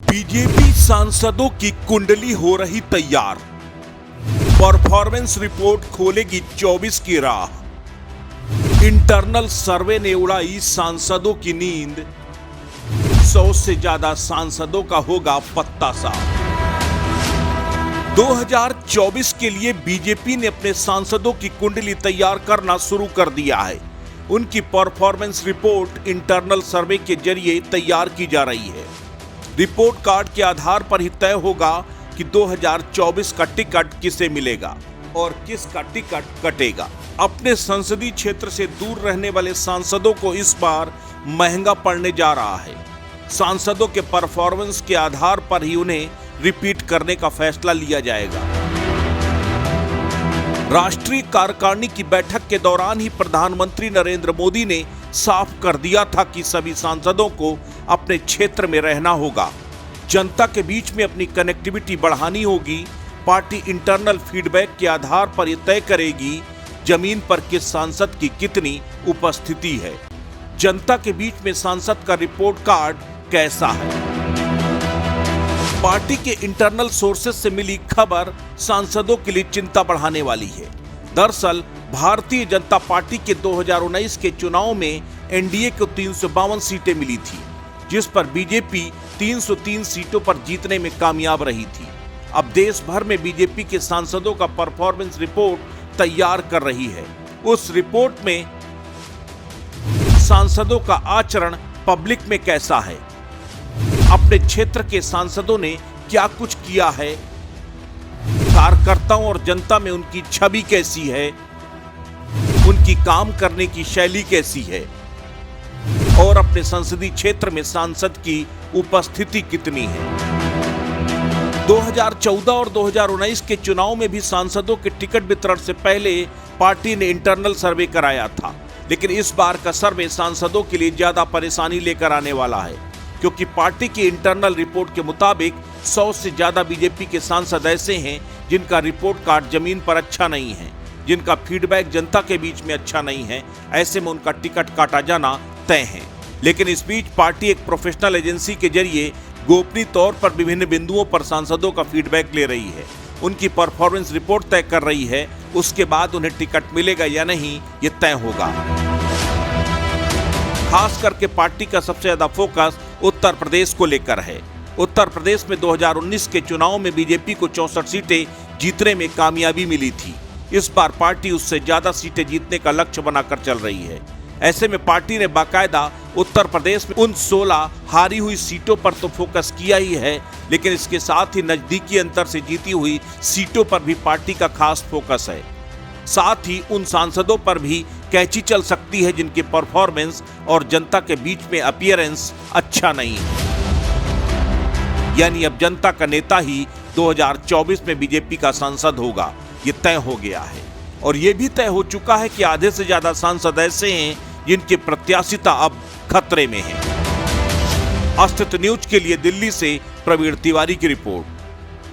BJP सांसदों की कुंडली हो रही तैयार। परफॉर्मेंस रिपोर्ट खोलेगी 24 की राह। इंटरनल सर्वे ने उड़ाई सांसदों की नींद। 100 से ज्यादा सांसदों का होगा पत्ता साफ। 2024 के लिए बीजेपी ने अपने सांसदों की कुंडली तैयार करना शुरू कर दिया है। उनकी परफॉर्मेंस रिपोर्ट इंटरनल सर्वे के जरिए तैयार की जा रही है। रिपोर्ट कार्ड के आधार पर ही तय होगा कि 2024 का टिकट किसे मिलेगा और किसका टिकट कटेगा। अपने संसदीय क्षेत्र से दूर रहने वाले सांसदों को इस बार महंगा पड़ने जा रहा है। सांसदों के परफॉर्मेंस के आधार पर ही उन्हें रिपीट करने का फैसला लिया जाएगा। राष्ट्रीय कार्यकारिणी की बैठक के दौरान ही प्रधानमंत्री नरेंद्र मोदी ने साफ कर दिया था कि सभी सांसदों को अपने क्षेत्र में रहना होगा, जनता के बीच में अपनी कनेक्टिविटी बढ़ानी होगी। पार्टी इंटरनल फीडबैक के आधार पर यह तय करेगी जमीन पर किस सांसद की कितनी उपस्थिति है। जनता के बीच में सांसद का रिपोर्ट कार्ड कैसा है। पार्टी के इंटरनल सोर्सेस से मिली खबर सांसदों के लिए चिंता बढ़ाने वाली है। दरअसल भारतीय जनता पार्टी के 2019 के चुनाव में एनडीए को 352 सीटें मिली थी, जिस पर बीजेपी 303 सीटों पर जीतने में कामयाब रही थी। अब देश भर में बीजेपी के सांसदों का परफॉर्मेंस रिपोर्ट तैयार कर रही है। उस रिपोर्ट में सांसदों का आचरण पब्लिक में कैसा है, अपने क्षेत्र के सांसदों ने क्या कुछ किया है, कार्यकर्ताओं और जनता में उनकी छवि कैसी है, उनकी काम करने की शैली कैसी है और अपने संसदीय क्षेत्र में सांसद की उपस्थिति कितनी है। 2014 और 2019 के चुनाव में भी सांसदों के टिकट वितरण से पहले पार्टी ने इंटरनल सर्वे कराया था, लेकिन इस बार का सर्वे सांसदों के लिए ज्यादा परेशानी लेकर आने वाला है, क्योंकि पार्टी की इंटरनल रिपोर्ट के मुताबिक 100 से ज्यादा बीजेपी के सांसद ऐसे हैं जिनका रिपोर्ट कार्ड जमीन पर अच्छा नहीं है, जिनका फीडबैक जनता के बीच में अच्छा नहीं है। ऐसे में उनका टिकट काटा जाना तय है। लेकिन इस बीच पार्टी एक प्रोफेशनल एजेंसी के जरिए गोपनीय तौर पर विभिन्न बिंदुओं पर सांसदों का फीडबैक ले रही है, उनकी परफॉर्मेंस रिपोर्ट तय कर रही है। उसके बाद उन्हें टिकट मिलेगा या नहीं, ये तय होगा। खास करके पार्टी का सबसे ज्यादा फोकस उत्तर प्रदेश को लेकर है। उत्तर प्रदेश में 2019 के चुनाव में बीजेपी को 64 सीटें जीतने में कामयाबी मिली थी। इस बार पार्टी उससे ज्यादा सीटें जीतने का लक्ष्य बनाकर चल रही है। ऐसे में पार्टी ने बाकायदा उत्तर प्रदेश में उन 16 हारी हुई सीटों पर तो फोकस किया ही है, लेकिन इसके साथ ही नजदीकी अंतर से जीती हुई सीटों पर भी पार्टी का खास फोकस है। साथ ही उन सांसदों पर भी कैंची चल सकती है जिनकी परफॉर्मेंस और जनता के बीच में अपीयरेंस अच्छा नहीं है। यानी अब जनता का नेता ही 2024 में बीजेपी का सांसद होगा, ये तय हो गया है। और ये भी तय हो चुका है कि आधे से ज्यादा सांसद ऐसे हैं जिनकी प्रत्याशिता अब खतरे में है। अस्तित्व न्यूज के लिए दिल्ली से प्रवीण तिवारी की रिपोर्ट।